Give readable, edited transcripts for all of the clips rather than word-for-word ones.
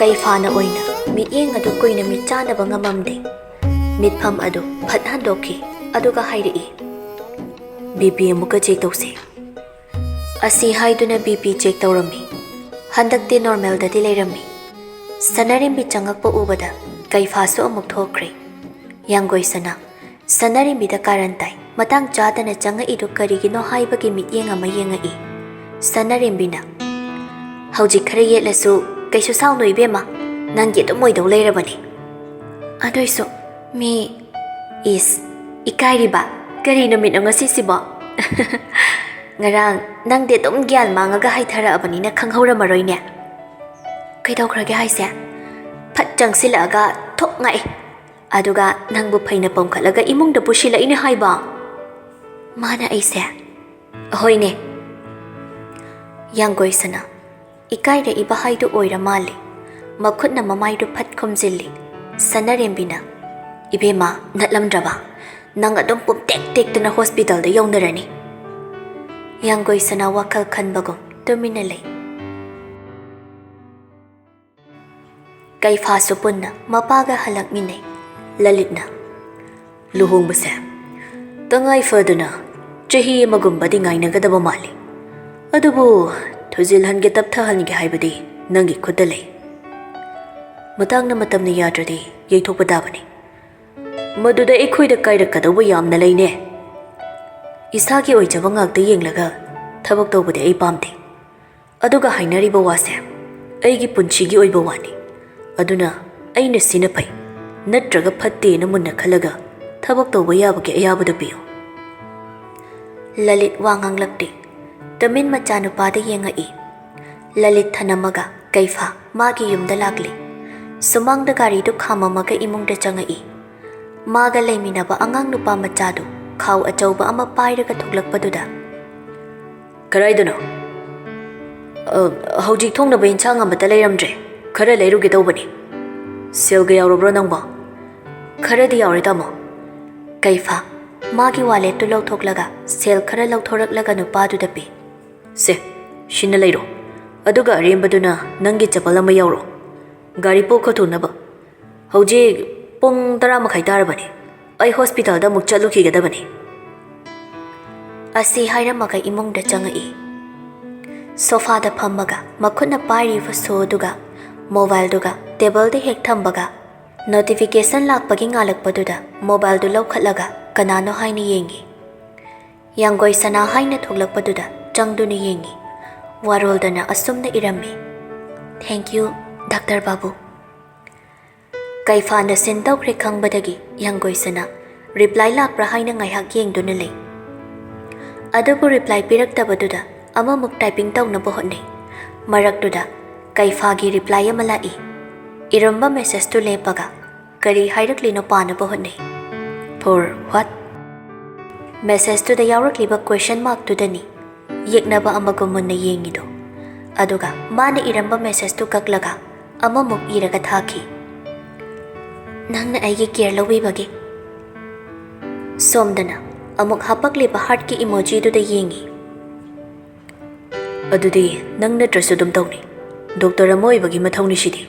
Kaifana oina mityeng adu koina mitchana ba ngamamde mitpham adu phathan dokhi aduga hairi BP amuka check tawse asi haiduna BP check tawrami handakte normal da dileirami sanarim bi changakpa ubada Kaifasu amuk thokre yanggoi sana sanarim bi da karantai matang chadana changa idu karigino haibagi mityeng ama yenga sanarim bina hauji khare yetlasu kaisu saunu ibema nanggi to moidau leirabani adoiso mi is ikairiba kari no mit ngasi sibo ngarang nang de tom gyal mangaga haithara abani na khanghora maroine kaidau khrage haise phat changsilaga thok ngai aduga nangbu phaina pomkhalaga imungda pushila ine haiba mana aise hoine yanggoi sana ikaira iba haidu oira mali makhutna mamaidu phat khomjilli sanarembina ibema natlamdraba nang adom pum tek tek tuna hospital da yongdarani yanggoi sana wakal khanbagom terminally Kaifa supunna mapaga halakminay lalitna luhong basa tangay fadana chahi magumbadi ngay nagadaba mali adubu thuzilhan ge tapthahan ge haibadi nangi khudalay matang na matam ni yadradi yaithokpa dabani maduda ekhoida kairakadawa yamna layne isagi oijaba ngakta yenglaga thabak tawbadi ai pamde aduga hainariba wase aigi punchigi oiba wani aduna aina sina pai natraga phatte na munna khalaga thabak tawba yabage ayabada piyo Lalit wangang lakti tamin machanu pada yenga Lalit thanamaga Kaifa magi yumda lagli sumangda gari du khamamaga imungda changa maga leiminaba angang nupa machadu khaw achauba ama pairaga thoklakpaduda karaidano hojik thongna ba inchang amata leiramdre khara leiruge tawbani selga yaurobro nangba khara di yaure tamo Kaifa magi wallet tu lauthoklaga sel khara lauthoraklaga nupa du da pi se shinna leiro aduga arembaduna nangi chapal ama yauro gari po khothunaba hojik pung 10 makhai tarabani ai hospital da muk chalu khigadabani asi hairamaga imungda changa sofa da phammaga makhutna pairi faso duga mobile duga table de hek thambaga notification lakpagi ngalakpaduda mobile du laukhatlaga kanano haini yengi yanggoi sana haina thoklakpaduda changduni yengi waroldana asumna irami thank you Dr. Babu Kaifa na sentaw kre khangbadagi yanggoi sana reply lakpra haina ngaihak yengduna lei adubu reply piraktabaduda amamuk typing tawna bohone maraktuda Kaifa gi reply amala iramba message to lepaga kari hairakli no pana bohone for what message to the yaurakliba question mark to dani yeknaba amagumunna yengido aduga mana iramba message to kaklaga amamuk iraga thaki nangna aigi care lawibagi somdana amuk hapakliba heart ki emoji do da yengi adudi nangna trasudum tawni doctor amoy bagi mathawni sidi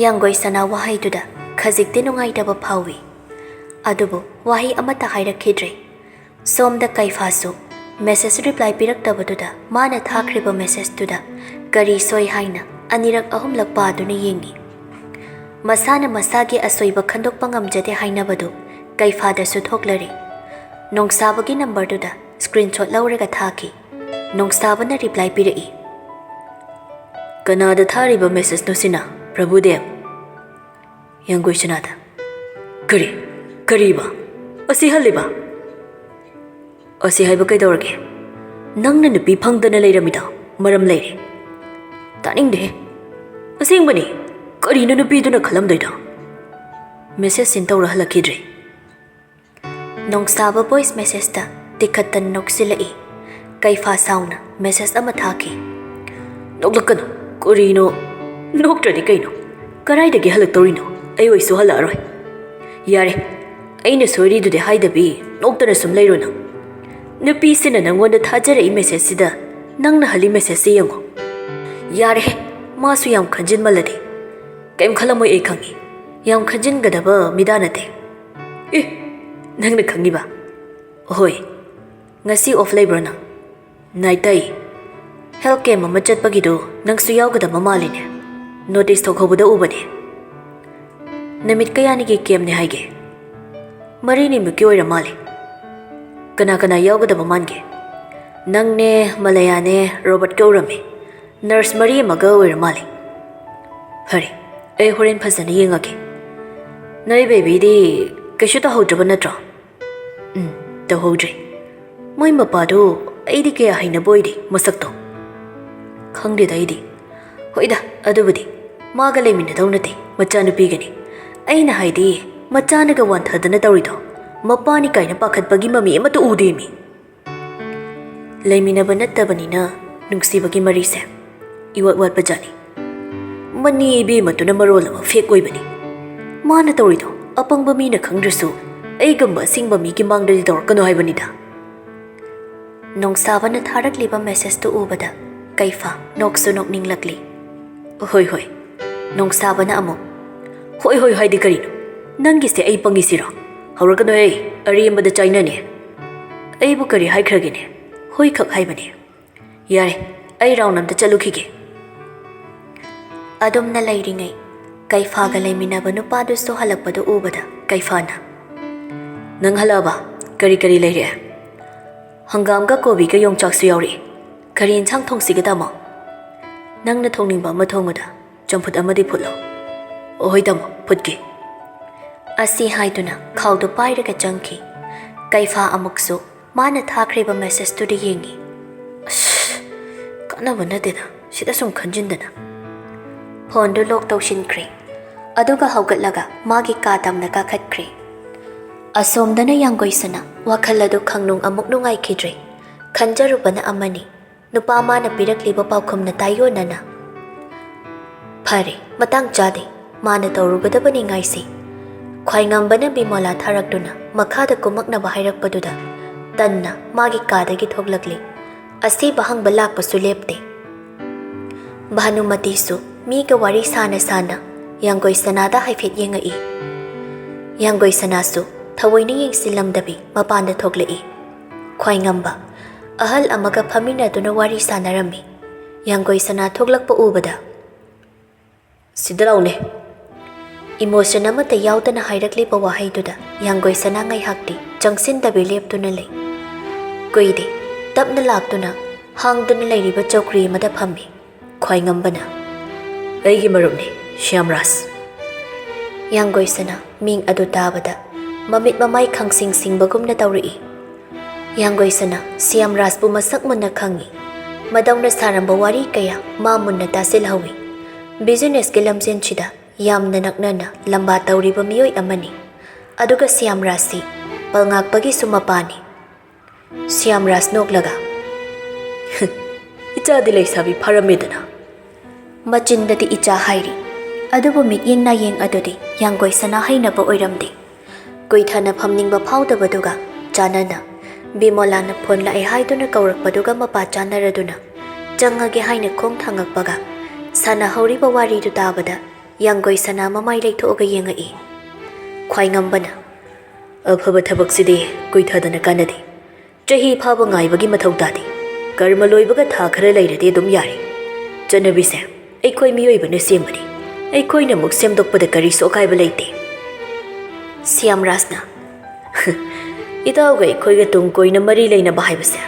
yanggoi sana wahai duda khajikte nungai daba phawi adubu wahi amata hairakhidre somda Kaifasu message reply piraktabaduda mana thakriba message tuda kari soi haina anirak ahumlak paduna yengi masana masagi asoiba khandokpa ngamjade hainabadu Kaifa da su thoklari nongsabagi number duda screenshot lauraga thaki nongsabana reply pirai kanada thariba message no sina Prabhudev yanggoi sanada kariba asi haliba asi haiba kaidorge nangna nupi phangdana leiramida maram leire taningde asingbani karina nupi duna khalamdaida message sintawra halakidre nongsaba voice message ta tikhatan noksilai Kaifa sauna message ama thaki noklakano karino noktradi kaino karaidagi halaktorino ayoi su halaroi yare aina sori dude haidabi noktana sum leirona nupi sina nangonda thajara message sida nangna hali message yango yare masu yam khanjin maladi kaim khalamoi ei khangi yam khanjin gadaba midanate nangna khangi ba hoi ngasi off labor na naitai health care mama chatpagi do nangsu yawgadaba maline notice thokhobuda ubane namit kayani gi kem ne haige mari ni mu kyoira male kana kana yawgadaba mange nangne malayane robert gaurame nurse mari maga oira male hari ai horen phasana yengake nai baby di kashu ta hodraba natra ta hodre moi mapa do ai di kaya haina boidi masak to khangde dai di hoida adubudi maga lemina daunate macha nu pigani aina haidi macha na ga wan thadana tawrido mapani kaina pakhatpagi mami amatu udemi lemina banattabani nungsibagi marise iwat wat pajani mani bi matuna marolama fake oibani mana tawrido apangba mi na khangdrasu ai gamba singba mi ki mangdadi tawrkano haibani da nongsabana tharakliba message to ubada kaifa noksu nokninglakli hoi hoi nongsabana amo hoi hoi haidi karino nangi se ai pangi sira hawrakano ei arimbada chaina ne ai bu kari haikragene hoi khak haibane yare ai raunamda chalukhige adumna lairingai kaifa ga laiminaba nupadu so halakpadu ubada kaifana nang halaba kari kari laire hangam ga kobi ga yongchak su yauri kari inchang thongsi ga dama nangna thongningba ma thongada champut amadi phutlo ohoi dama phutki asi haiduna khawdu pairaga changki kaifa amuksu mana thakriba message tu de yengi kana banadena sida sum khanjindana phone do lock tawshinkre aduga hawgatlaga magi katamna ka khatkre asomdana yangoisana wakhaladu khangnung amuk nungai khidre khanjarubana amani nupa mana pirakliba paukhumna tayonana phare matang chade mana tawrugadabani ngaisi khwaingambana bimola tharakduna makhada kumakna bahairakpaduda tanna magi kadagi thoglakli asi bahang balak pasu lepte bhanumati su mi ga wari sana sana yangoi sanada haifet yengai yangoi sanasu thawoini yengsilamdabi mapanda thoglai khwaingamba ahal amaga phamina duna wari sanarami yangoi sana thoglakpa ubada sidaraune emotion amata yaudana hairakliba wahaiduda yangoi sana ngai hakti changsindabi leptuna lei koide tapna laktuna hangduna leiriba chokri amada phammi khwaingambana aigi marumni shyamras yangoi sana ming adu tabada mamit mamai khangsing singbagumna tawri yangoi sana shyamras bu masak munna khangi madawna saramba wari kaya ma munna tasil hawi business ke lamsen chida yamna naknana lamba tawriba miyoi amani aduga shyamrasi palngakpagi sumapani shyamras noklaga icha dilai sabi pharamedana machindati icha hairi adubu mityeng na yeng adudi yangoi sana hainaba oiramde koithana phamningba phaudabaduga chanana bimolana phone la ai haiduna kaurakpaduga mapa chanaraduna changage haina khong thangakpaga sana horiba wari du tabada yangoi sana mamai leithoga yengai khwaingambana afaba thabak sidi koithadana kanadi chahi phaba ngaibagi mathau tadi karma loibaga tha khara leirade dum yari chanabise aikoi miyoibana sembani aikoina muk semdokpada kari sokaiba leite Shyamrasna itauga aikoiga tungkoina mari leina bahaibase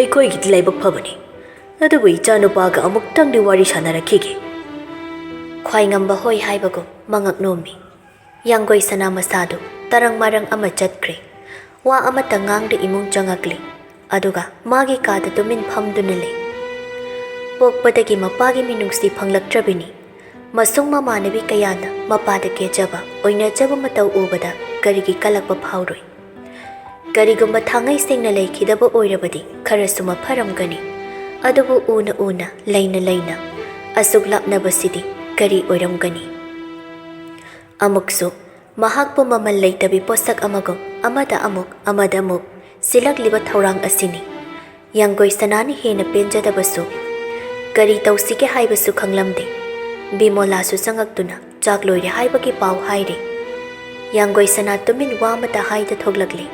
aikoigi dilaibak phabani adubu icha nupaga amuktangdi wari sanarakhige khwaingamba hoi haibago mangak nomi yangoi sana masadu tarang marang ama chatkre wa amata ngangde imung changakli aduga magi kada tumin phamduna le pokpadagi mapagi minungsi phanglaktrabini masung mamanabi kayana mapada kejaba oina jaba matau ubada karigi kalakpa phauroi karigumba thangai sengna leikidaba oirabadi kharasuma pharamgani adubu una leina asuk lapnabasidi kari oiramgani amuksu mahakpu mamal leitabi posak amagom amada amuk silakliba thaurang asini yangoi sanani hena penjadabasu kari tausike haibasu khanglamde Bimola su changaktuna chak loire haibagi pau haire. Yanggoi sana tumin wa mata haida thoglakli.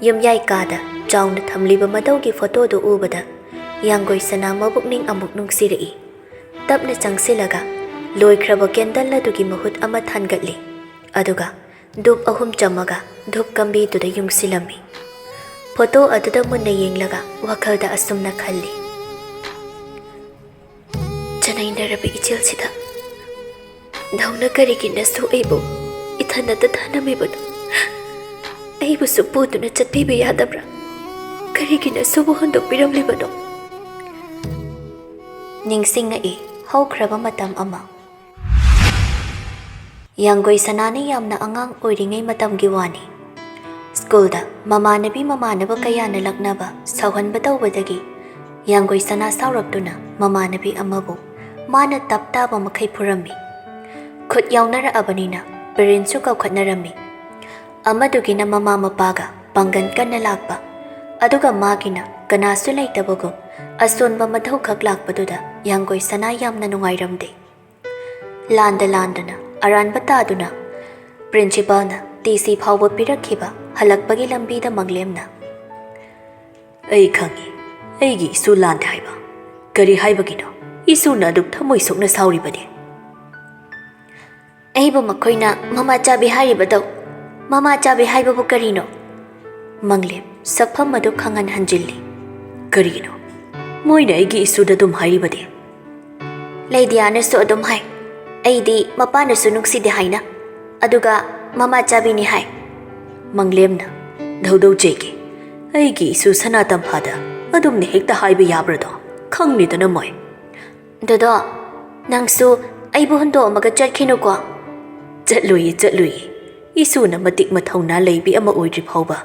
Yum yai kada chauna thamliba madaugi photo do ubada yanggoi sana mabukning amuk nungsirei. Tapna changsilaga loikraba candle adugi mahut ama thangatli. Aduga dup ahum chamaga dup kambi tuda yungsilami. Photo aduda munna yenglaga wakhalda asumna khalli. Chanainarabi ichilsida dauna karigi nasu aibu ithanata thanamibadu. Aibu suputuna chatpiba yadabra. Karigi nasu hondokpiramlibadu. Ningsinga I haukraba matam ama. Yanggoi sanani yamna angang oiringai matamgi wani. Schoolda mamanabi mamanaba kayana laknaba sauhanba tawbadagi yanggoi sana sauraptuna mamanabi amabu mana taptaba makai purami. Khut yaunara abanina parentsu kaukhatnarami. Amadugina mama mapaga pangan kanna lakpa. Aduga magina kanasu laitabagu asonba madhau khak lakpaduda yanggoi sana yamna nungairamde. Landana aranba taduna principalna TC phawba pirakhiba halakpagi lambida manglemna. Ai khangi aigi isu landa haiba kari haibagino isu na duk thamoi sokna sauribade. Aibu makoina mama chabi haibado mama chabi haibabu karino manglem sapham adu khangan hanjilli karino moina aigi isu da dum hairibade. Leidiana su adum hai aidi mapana su nukside haina aduga mama chabi ni hai manglemna daudau cheke aigi isu sanatam phada adum ne hekta haiba yabrado khangni dana moi dodo nangsu aibu hondo amaga chatkinu ko chatlui isu na matik mathauna leibi ama oidri phauba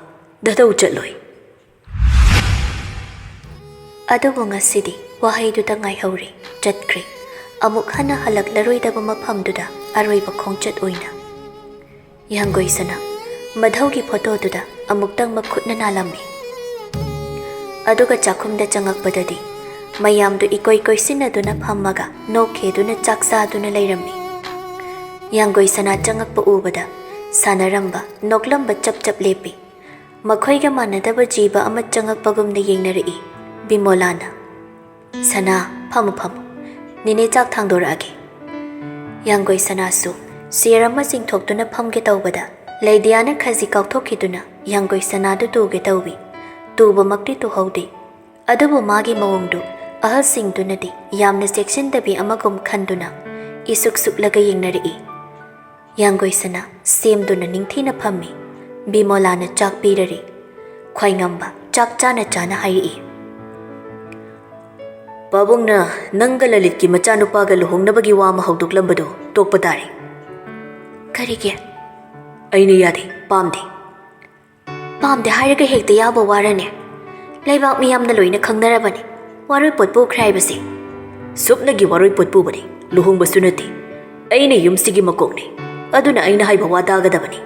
dadau chatloi adubu ngasidi wahaidu ta ngai hauri chatkri amuk hana halaklaroi daba maphamduda aroiba khongchat oina yanggoi sana madhaugi photo duda amuktang makhutna nalami aduga chakhumda changakpadadi mayamdu ikoi sinaduna phammaga nokheduna chaksaduna leirami yanggoi sana changakpa ubada sanaramba noklamba chap lepi makhoiga manadaba jiba ama changakpagumna yengnari bimolana sana phamu nine chak thangdorage yanggoi sana su sirama jingthoktuna phamge tawbada leidiana khazi kauthokiduna yanggoi sana du tuge tawbi tuba makti tu haude adubu magi mawongdu ahal singdunadi yamna section dabi amagum khanduna isuk suklaga yengnari yanggoi sana semduna ningthina phammi bimolana chak pirari khwaingamba chak chana hairi Pabungna nangalalit ki machanupaga luhongnabagi wama hawduklambado tokpadari karige aina yade pamde hairaga hekta yaba warane laibak miyamna loina khangnarabani waroi potpu khraibasi supnagi waroi potpu bani luhongba sunati aina yumsigi makokni aduna aina haiba wadagadabani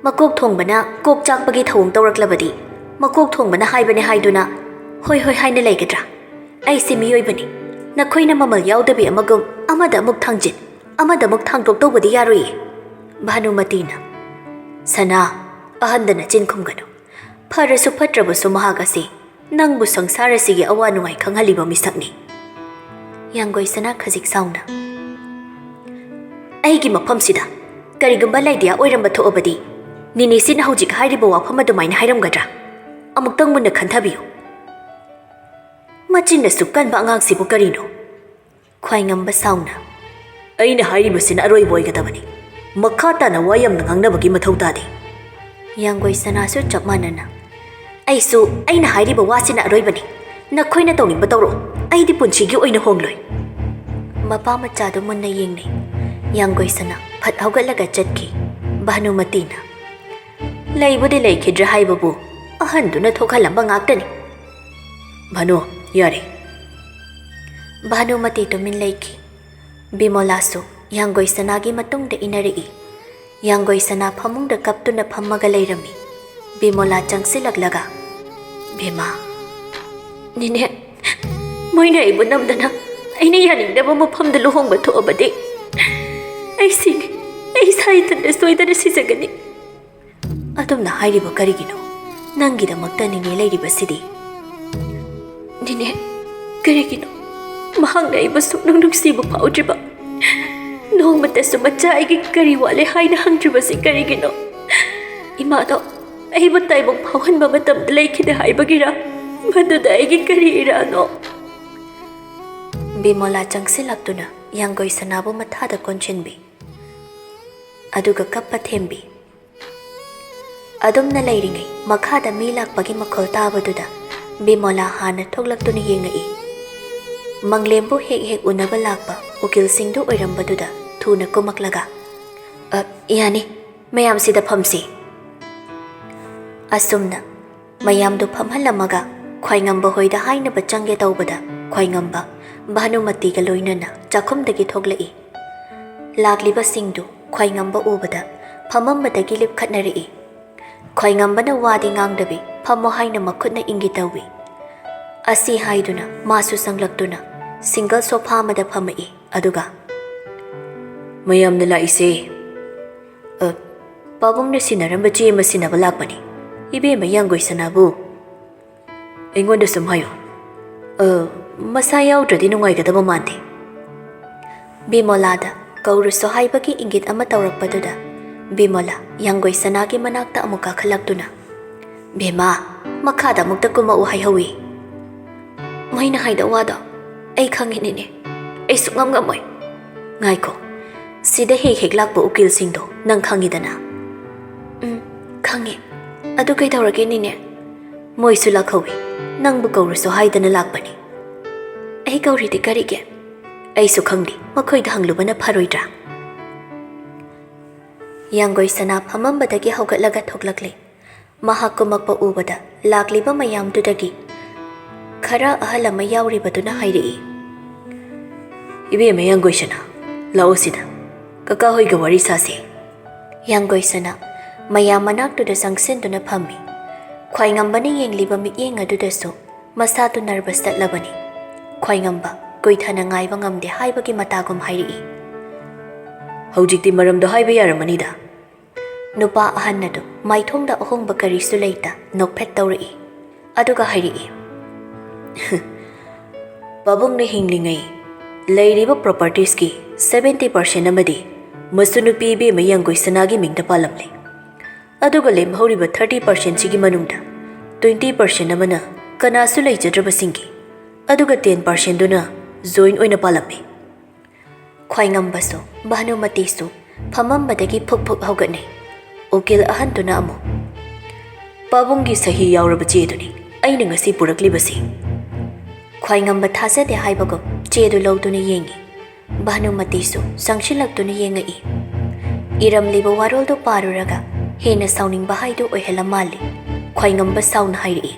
makok thongbana kok chakpagi thawong tawraklabadi makok thongbana haibane haiduna hoi haina leigadra ai simiyoi bani nakhoina mamal yaudabi amagum amada amuk thangjin amada amuk thangtok tawbadi yaroi Bhanumatina sana ahandana chinkhumgano pharasu phatrabasu mahagasi nangbu sangsarasigi awa nungai khanghaliba misakni yanggoi sana khajik sauna aigi maphamsida karigumba laidia oiramba thoabadi nini sin hojik hairiba wafam adumaina hairamgadra amuktang munna khanthabiyo machinna sukkanba angangsibu karino khwaingamba sauna aina hairibasina aroi boigadabani makata na wayam na ngangnabagi mathau tade yanggoi sana su chap manana aisu aina hairiba wasina aroibani nakhoina tawningba tawro aidi punchigi oina hongloi mapa machadu munna yengnei yanggoi sana phat haugatlaga chatki Bhanumatina leibudi leikhidra haibabu ahanduna thokhalamba ngaktani Bhanu yare Bhanumati tumin leikhi Bimolasu yanggoi sanagi matungda inari yanggoi sana phamungda kaptuna phammaga leirami Bimola changsilaglaga Bima nine moina ibu namdana ꯑꯩꯅ ꯌꯥꯅꯤꯡꯗꯕ ꯃꯐꯝꯗ ꯂꯨꯍꯣꯡꯕ ꯊꯣꯛꯑꯕꯗꯤ ꯑꯩ ꯏꯁꯥ ꯏꯊꯟꯇ ꯁꯣꯏꯗꯅ ꯁꯤꯖꯒꯅꯤ. ꯑꯗꯨꯝꯅ ꯍꯥꯏꯔꯤꯕ ꯀꯔꯤꯒꯤꯅꯣ? ꯅꯪꯒꯤꯗꯃꯛꯇ ꯅꯤꯅꯦ ꯂꯩꯔꯤꯕꯁꯤꯗꯤ. ꯅꯤꯅꯦ, ꯀꯔꯤꯒꯤꯅꯣ ꯃꯍꯥꯛꯅ ꯑꯩꯕꯨ ꯁꯨꯛꯅꯨꯡ ꯅꯨꯡꯁꯤꯕ ꯐꯥꯎꯗ꯭ꯔꯤꯕ? ꯅꯣꯡꯃꯇꯁꯨ ꯃꯆꯥ ꯑꯩꯒꯤ ꯀꯔꯤ ꯋꯥꯠꯂꯦ ꯍꯥꯏꯅ ꯍꯪꯗ꯭ꯔꯤꯕꯁꯤ ꯀꯔꯤꯒꯤꯅꯣ? ꯏꯃꯥꯗꯣ ꯑꯩꯕꯨ ꯇꯥꯏꯕꯪ ꯐꯥꯎꯍꯟꯕ ꯃꯇꯝꯗ ꯂꯩꯈꯤꯗꯦ ꯍꯥꯏꯕꯒꯤꯔ? ꯃꯗꯨꯗ ꯑꯩꯒꯤ ꯀꯔꯤ ꯏꯔꯥꯅꯣ? ꯕꯤꯃꯣꯂꯥ ꯆꯪꯁꯤꯜꯂꯛꯇꯨꯅ ꯌꯥꯡꯒꯣꯏ ꯁꯅꯥꯕꯨ ꯃꯊꯥꯗ ꯀꯣꯟꯁꯤꯟꯕꯤ. ꯑꯗꯨꯒ ꯀꯞꯄ ꯊꯦꯝꯕꯤ. ꯑꯗꯨꯝꯅ ꯂꯩꯔꯤꯉꯩ ꯃꯈꯥꯗ ꯃꯤ ꯂꯥꯛꯄꯒꯤ ꯃꯈꯣꯜ ꯇꯥꯕꯗꯨꯗ ꯕꯤꯃꯣꯂꯥ ꯍꯥꯟꯅ ꯊꯣꯛꯂꯛꯇꯨꯅ ꯌꯦꯡꯉꯛꯏ. ꯃꯪꯂꯦꯝꯕꯨ ꯍꯦꯛ ꯍꯦꯛ ꯎꯅꯕ ꯂꯥꯛꯄ ꯎꯀꯤꯜꯁꯤꯡꯗꯨ ꯑꯣꯏꯔꯝꯕꯗꯨꯗ ꯊꯨꯅ ꯀꯨꯝꯃꯛꯂꯒ ꯌꯥꯅꯤ, ꯃꯌꯥꯝꯁꯤꯗ ꯐꯝꯁꯤ. ꯑꯁꯨꯝꯅ ꯃꯌꯥꯝꯗꯨ ꯐꯝꯍꯜꯂꯝꯃꯒ ꯈ꯭ꯋꯥꯏꯉꯝꯕ ꯍꯣꯏꯗ ꯍꯥꯏꯅꯕ ꯆꯪꯒꯦ ꯇꯧꯕꯗ ꯈ꯭ꯋꯥꯏꯉꯝꯕ ꯚꯥꯅꯨꯃꯇꯤꯒ ꯂꯣꯏꯅꯅ ꯆꯥꯛꯈꯨꯝꯗꯒꯤ ꯊꯣꯛꯂꯛꯏ. ꯂꯥꯛꯂꯤꯕꯁꯤꯡꯗꯨ ꯈ꯭ꯋꯥꯏꯉꯝꯕ ꯎꯕꯗ ꯐꯝꯃꯝꯕꯗꯒꯤ ꯂꯤꯞꯈꯠꯅꯔꯛꯏ. ꯈ꯭ꯋꯥꯏꯉꯝꯕꯅ ꯋꯥꯗꯤ ꯉꯥꯡꯗꯕꯤ ꯐꯝꯃꯣ ꯍꯥꯏꯅ ꯃꯈꯨꯠꯅ ꯏꯪꯒꯤꯠ ꯇꯧꯏ. ꯑꯁꯤ ꯍꯥꯏꯗꯨꯅ ꯃꯥꯁꯨ ꯆꯪꯂꯛꯇꯨꯅ ꯁꯤꯡꯒꯜ ꯁꯣꯐꯥ ꯑꯃꯗ ꯐꯝꯃꯛꯏ. ꯑꯗꯨꯒ ꯃꯌꯥꯝꯅ ꯂꯥꯛꯏꯁꯦ ꯄꯥꯕꯨꯡꯅ ꯁꯤꯟꯅꯔꯝꯕ ꯆꯦ ꯑꯃ ꯁꯤꯟꯅꯕ ꯂꯥꯛꯄꯅꯤ. ꯏꯕꯦꯝꯃ ꯌꯥꯡꯒꯣꯏ ꯁꯅꯥꯕꯨ ꯑꯩꯉꯣꯟꯗ ꯁꯨꯝ ꯍꯥꯏꯌꯣ. ꯃꯁꯥ ꯌꯥꯎꯗ꯭ꯔꯗꯤ ꯅꯨꯡꯉꯥꯏꯒꯗꯕ ꯃꯥꯟꯗꯦ. ꯕꯤꯃꯣꯂꯥꯗ ꯀꯧꯔꯨꯁꯣ ꯍꯥꯏꯕꯒꯤ ꯏꯪꯒꯤꯠ ꯑꯃ ꯇꯧꯔꯛꯄꯗꯨꯗ ꯕꯤꯃꯣꯂꯥ ꯌꯥꯡꯒꯣꯏ ꯁꯅꯥꯒꯤ ꯃꯅꯥꯛꯇ ꯑꯃꯨꯛ ꯀꯥꯈꯠꯂꯛꯇꯨꯅ ꯕꯦꯝꯃ, ꯃꯈꯥꯗ ꯑꯃꯨꯛꯇ ꯀꯨꯝꯃꯛꯎ ꯍꯥꯏꯍꯧꯏ. ꯃꯣꯏꯅ ꯍꯥꯏꯗ ꯋꯥꯗꯣ ꯑꯩ ꯈꯪꯉꯤꯅꯤꯅꯦ. ꯑꯩ ꯁꯨꯛꯉꯝ ꯉꯝꯃꯣꯏ. ꯉꯥꯏꯈꯣ, ꯁꯤꯗ ꯍꯦꯛ ꯍꯦꯛ ꯂꯥꯛꯄ ꯎꯀꯤꯜꯁꯤꯡꯗꯣ ꯅꯪ ꯈꯪꯉꯤꯗꯅ? ꯈꯪꯉꯦ. ꯑꯗꯨ ꯀꯩꯗꯧꯔꯒꯦ ꯅꯤꯅꯦ? ꯃꯣꯏꯁꯨ ꯂꯥꯛꯍꯧꯏ. ꯅꯪꯕꯨ ꯀꯧꯔꯨꯁꯣ ꯍꯥꯏꯗꯅ ꯂꯥꯛꯄꯅꯤ. ꯑꯩ ꯀꯧꯔꯤꯗꯤ ꯀꯔꯤꯒꯤ? ꯑꯩꯁꯨ ꯈꯪꯗꯦ. ꯃꯈꯣꯏꯗ ꯍꯪꯂꯨꯕꯅ ꯐꯔꯣꯏꯗ꯭ꯔꯥ? ꯌꯥꯡꯒꯣꯏ ꯁꯅꯥ ꯐꯝꯃꯝꯕꯗꯒꯤ ꯍꯧꯒꯠꯂꯒ ꯊꯣꯛꯂꯛꯂꯦ. ꯃꯍꯥꯛ ꯀꯨꯝꯃꯛꯄ ꯎꯕꯗ ꯂꯥꯛꯂꯤꯕ ꯃꯌꯥꯝꯗꯨꯗꯒꯤ ꯈꯔ ꯑꯍꯜ ꯑꯃ ꯌꯥꯎꯔꯤꯕꯗꯨꯅ ꯍꯥꯏꯔꯛꯏ. ꯏꯕꯦꯝꯃ ꯌꯥꯡꯒꯣꯏ ꯁꯅꯥ, ꯂꯥꯛꯑꯣ ꯁꯤꯗ. ꯀꯀꯥ ꯍꯣꯏꯒ ꯋꯥꯔꯤ ꯁꯥꯁꯤ. ꯌꯥꯡꯒꯣꯏ ꯁꯅꯥ ꯃꯌꯥꯝ ꯃꯅꯥꯛꯇꯨꯗ ꯆꯪꯁꯤꯟꯗꯨꯅ ꯐꯝꯃꯤ. ꯈ꯭ꯋꯥꯏꯉꯝꯕꯅ ꯌꯦꯡꯂꯤꯕ ꯃꯤꯠꯌꯦꯡ ꯑꯗꯨꯗꯁꯨ ꯃꯁꯥꯗꯨ ꯅꯔꯚꯁ ꯆꯠꯂꯕꯅꯤ. ꯈ꯭ꯋꯥꯏꯉꯝꯕ ꯀꯨꯏꯊꯅ ꯉꯥꯏꯕ ꯉꯝꯗꯦ ꯍꯥꯏꯕꯒꯤ ꯃꯇꯥꯒꯨꯝ ꯍꯥꯏꯔꯛꯏ. ꯍꯧꯖꯤꯛꯇꯤ ꯃꯔꯝꯗꯣ ꯍꯥꯏꯕ ꯌꯥꯔꯝꯃꯅꯤꯗ. ꯅꯨꯄꯥ ꯑꯍꯟ ꯑꯗꯨ ꯃꯥꯏꯊꯣꯡꯗ ꯑꯍꯣꯡꯕ ꯀꯔꯤꯁꯨ ꯂꯩꯇ ꯅꯣꯛꯐꯦꯠ ꯇꯧꯔꯛꯏ. ꯑꯗꯨꯒ ꯍꯥꯏꯔꯛꯏ. ꯄꯥꯕꯨꯡꯅ ꯍꯤꯡꯂꯤꯉꯩ ꯂꯩꯔꯤꯕ ꯄ꯭ꯔꯣꯄꯔꯇꯤꯁꯀꯤ 70% ꯑꯃꯗꯤ ꯃꯁꯨꯅꯨꯄꯤ ꯏꯕꯦꯝꯃ ꯌꯥꯡꯒꯣꯏ ꯁꯅꯥꯒꯤ ꯃꯤꯡꯗ ꯄꯥꯜꯂꯝꯂꯦ. ꯑꯗꯨꯒ ꯂꯦꯝꯍꯧꯔꯤꯕ 30%ꯁꯤꯒꯤ ꯃꯅꯨꯡꯗ 20% ꯑꯃꯅ ꯀꯅꯥꯁꯨ ꯂꯩꯖꯗ꯭ꯔꯕꯁꯤꯡꯒꯤ, ꯑꯗꯨꯒ 10%ꯗꯨꯅ ꯖꯣꯏꯟ ꯑꯣꯏꯅ ꯄꯥꯜꯂꯝꯃꯤ. ꯈ꯭ꯋꯥꯏꯉꯝꯕꯁꯨ ꯚꯥꯅꯨꯃꯇꯤꯁꯨ ꯐꯝꯃꯝꯕꯗꯒꯤ ꯐꯨꯛ ꯐꯨꯛ ꯍꯧꯒꯠꯅꯩ. ꯎꯀꯤꯜ ꯑꯍꯟꯗꯨꯅ ꯑꯃꯨꯛ ꯄꯥꯕꯨꯡꯒꯤ ꯁꯍꯤ ꯌꯥꯎꯔꯕ ꯆꯦꯗꯨꯅꯤ ꯑꯩꯅ ꯉꯁꯤ ꯄꯨꯔꯛꯂꯤꯕꯁꯤ. ꯈ꯭ꯋꯥꯏꯉꯝꯕ ꯊꯥꯖꯗꯦ ꯍꯥꯏꯕꯒꯨꯝ ꯆꯦꯗꯨ ꯂꯧꯗꯨꯅ ꯌꯦꯡꯉꯤ. ꯚꯥꯅꯨꯃꯇꯤꯁꯨ ꯆꯪꯁꯤꯜꯂꯛꯇꯨꯅ ꯌꯦꯡꯉꯛꯏ. ꯏꯔꯝꯂꯤꯕ ꯋꯥꯔꯣꯜꯗꯨ ꯄꯥꯔꯨꯔꯒ ꯍꯦꯟꯅ ꯁꯥꯎꯅꯤꯡꯕ ꯍꯥꯏꯗꯨ ꯑꯣꯏꯍꯜꯂ ꯃꯥꯜꯂꯤ. ꯈ꯭ꯋꯥꯏꯉꯝꯕ ꯁꯥꯎꯅ ꯍꯥꯏꯔꯛꯏ.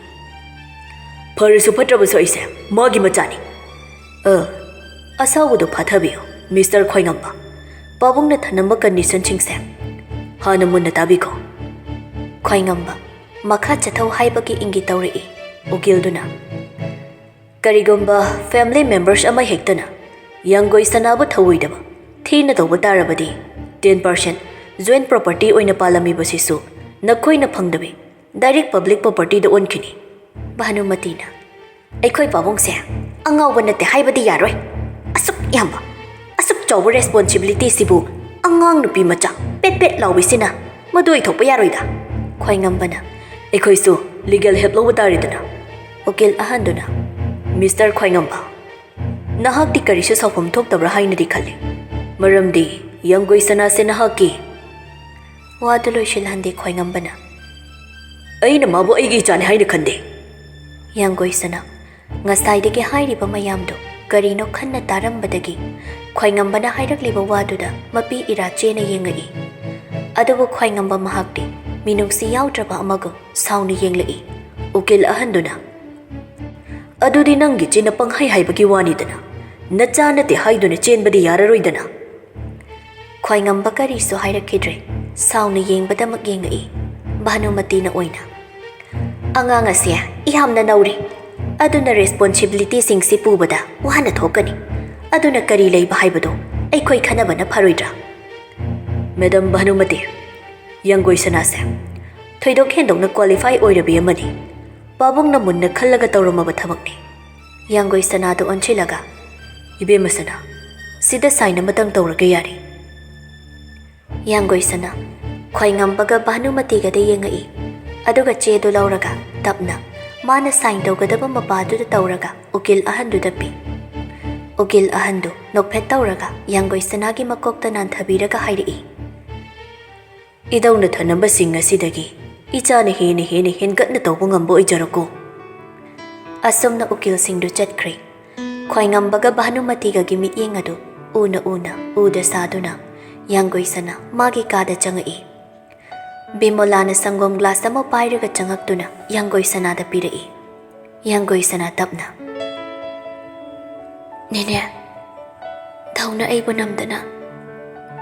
ꯐꯔꯁꯨ ꯐꯠꯇ꯭ꯔꯕꯁꯨ ꯑꯩꯁꯦ ꯃꯥꯒꯤ ꯃꯆꯥꯅꯤ. ꯑꯁꯥꯎꯕꯗꯨ ꯐꯥꯊꯕꯤꯌꯨ ꯃꯤꯁꯇꯔ ꯈ꯭ꯋꯥꯏꯉꯝꯕ. ꯄꯥꯕꯨꯡꯅ ꯊꯅꯝꯕ ꯀꯟꯗꯤꯁꯟꯁꯤꯡꯁꯦ ꯍꯥꯟꯅ ꯃꯨꯟꯅ ꯇꯥꯕꯤꯈꯣ. ꯈ꯭ꯋꯥꯏꯉꯝꯕ ꯃꯈꯥ ꯆꯠꯊꯧ ꯍꯥꯏꯕꯒꯤ ꯏꯪꯒꯤꯠ ꯇꯧꯔꯛꯏ. ꯎꯀꯤꯜꯗꯨꯅ ꯀꯔꯤꯒꯨꯝꯕ ꯐꯦꯃꯤꯂꯤ ꯃꯦꯝꯕꯔꯁ ꯑꯃ ꯍꯦꯛꯇꯅ ꯌꯥꯡꯒꯣꯏ ꯁꯅꯥꯕꯨ ꯊꯧꯑꯣꯏꯗꯕ ꯊꯤꯅ ꯇꯧꯕ ꯇꯥꯔꯕꯗꯤ 10% ꯖꯣꯏꯟ ꯄ꯭ꯔꯣꯄꯔꯇꯤ ꯑꯣꯏꯅ ꯄꯥꯜꯂꯝꯃꯤꯕꯁꯤꯁꯨ ꯅꯈꯣꯏꯅ ꯐꯪꯗꯕꯤ ꯗꯥꯏꯔꯦꯛ ꯄꯕ꯭ꯂꯤꯛ ꯄ꯭ꯔꯣꯄꯔꯇꯤꯗ ꯑꯣꯟꯈꯤꯅꯤ. ꯚꯥꯅꯨꯃꯇꯤꯅ ꯑꯩꯈꯣꯏ ꯄꯥꯕꯨꯡꯁꯦ ꯑꯉꯥꯎꯕ ꯅꯠꯇꯦ ꯍꯥꯏꯕꯗꯤ ꯌꯥꯔꯣꯏ. ꯑꯁꯨꯛ ꯌꯥꯝꯕ ꯑꯁꯨꯛ ꯆꯥꯎꯕ ꯔꯦꯁꯄꯣꯟꯁꯤꯕꯤꯂꯤꯇꯤꯁꯤꯕꯨ ꯑꯉꯥꯡ ꯅꯨꯄꯤ ꯃꯆꯥ ꯄꯦꯠ ꯄꯦꯠ ꯂꯥꯎꯕꯤꯁꯤꯅ ꯃꯗꯨ ꯑꯣꯏꯊꯣꯛꯄ ꯌꯥꯔꯣꯏꯗ. ꯈ꯭ꯋꯥꯏꯉꯝꯕꯅ ꯑꯩꯈꯣꯏꯁꯨ ꯂꯤꯒꯦꯜ ꯍꯦꯜꯞ ꯂꯧꯕ ꯇꯥꯔꯦꯗꯅ. ꯎꯀꯤꯜ ꯑꯍꯟꯗꯨꯅ ꯃꯤꯁꯇꯔ ꯈ꯭ꯋꯥꯏꯉꯝꯕ, ꯅꯍꯥꯛꯇꯤ ꯀꯔꯤꯁꯨ ꯁꯥꯎꯐꯝ ꯊꯣꯛꯇꯕ꯭ꯔꯥ ꯍꯥꯏꯅꯗꯤ ꯈꯜꯂꯤ. ꯃꯔꯝꯗꯤ ꯌꯥꯡꯒꯣꯏ ꯁꯅꯥꯁꯦ ꯅꯍꯥꯛꯀꯤ ꯋꯥꯗꯨ ꯂꯣꯏꯁꯤꯜꯍꯟꯗꯦ. ꯈ꯭ꯋꯥꯏꯉꯝꯕꯅ ꯑꯩꯅ ꯃꯥꯕꯨ ꯑꯩꯒꯤ ꯏꯆꯥꯅꯤ ꯍꯥꯏꯅ ꯈꯟꯗꯦ. ꯌꯥꯡꯒꯣꯏ ꯁꯅꯥ ꯉꯁꯥꯏꯗꯒꯤ ꯍꯥꯏꯔꯤꯕ ꯃꯌꯥꯝꯗꯨ ꯀꯔꯤꯅꯣ ꯈꯟꯅ ꯇꯥꯔꯝꯕꯗꯒꯤ ꯈ꯭ꯋꯥꯏꯉꯝꯕꯅ ꯍꯥꯏꯔꯛꯂꯤꯕ ꯋꯥꯗꯨꯗ ꯃꯄꯤ ꯏꯔꯥ ꯆꯦꯅ ꯌꯦꯡꯉꯛꯏ. ꯑꯗꯨꯕꯨ ꯈ꯭ꯋꯥꯏꯉꯝꯕ ꯃꯍꯥꯛꯇꯤ ꯃꯤꯅꯨꯡꯁꯤ ꯌꯥꯎꯗ꯭ꯔꯕ ꯑꯃꯒꯨꯝ ꯁꯥꯎꯅ ꯌꯦꯡꯂꯛꯏ. ꯎꯀꯤꯜ ꯑꯍꯟꯗꯨꯅ ꯑꯗꯨꯗꯤ ꯅꯪꯒꯤ ꯆꯦꯅ ꯄꯪꯍꯥꯏ ꯍꯥꯏꯕꯒꯤ ꯋꯥꯅꯤꯗꯅ. ꯅꯆꯥ ꯅꯠꯇꯦ ꯍꯥꯏꯗꯨꯅ ꯆꯦꯟꯕꯗꯤ ꯌꯥꯔꯔꯣꯏꯗꯅ. ꯈ꯭ꯋꯥꯏꯉꯝꯕ ꯀꯔꯤꯁꯨ ꯍꯥꯏꯔꯛꯈꯤꯗ꯭ꯔꯦ. ꯁꯥꯎꯅ ꯌꯦꯡꯕꯗꯃꯛ ꯌꯦꯡꯉꯛꯏ. ꯚꯥꯅꯨꯃꯇꯤꯅ ꯑꯣꯏꯅ ꯑꯉꯥꯡ ꯑꯁꯦ ꯌꯥꯝꯅ ꯅꯧꯔꯤ. ꯑꯗꯨꯅ ꯔꯦꯁꯄꯣꯟꯁꯤꯕꯤꯂꯤꯇꯤꯁꯤꯡꯁꯤ ꯄꯨꯕꯗ ꯋꯥꯅ ꯊꯣꯛꯀꯅꯤ. Aduna kari leiba haibado ꯑꯩꯈꯣꯏ ꯈꯟꯅꯕꯅ ꯐꯔꯣꯏꯗ꯭ꯔꯥ? Madam Bhanumati, Yanggoi Sanase, Thoidok hendokna qualify oirabi amani. Pabongna munna khallaga tawramaba thabakni. Yanggoi Sanado onchilaga, Ibemasana, Sida sign amatang tawraga yari. Yanggoi Sana, Khwai ngambaga Bhanumatiga de yengai, Aduga chedo lauraga, tapna, Mana sign tawgadaba mapadu tawraga, Ukil ahandu dapi. Ukil ahandu, nokpet tawraga, Yanggoi Sanagi makokta nanthabiraga hairi. Idawna thanamba sing asidagi, Ichana hene hengatna tawba ngambo ijarako. Asomna ukil singdu chatkre. Khwai ngambaga Bhanumatiga gi mityeng adu, una uda saduna, Yanggoi Sana, magi kada changai. Bimolana sangom glass ama pairaga changaktuna, Yanggoi Sana da pirai. Yanggoi Sana tapna. Nene, dauna ay bunamdana.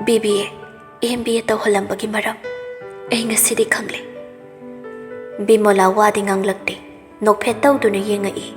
BBA, MBA tawhalambagi maram. Ay ngasidi khangle. Bimola wadi nganglakte, nokphet tawduna yengai.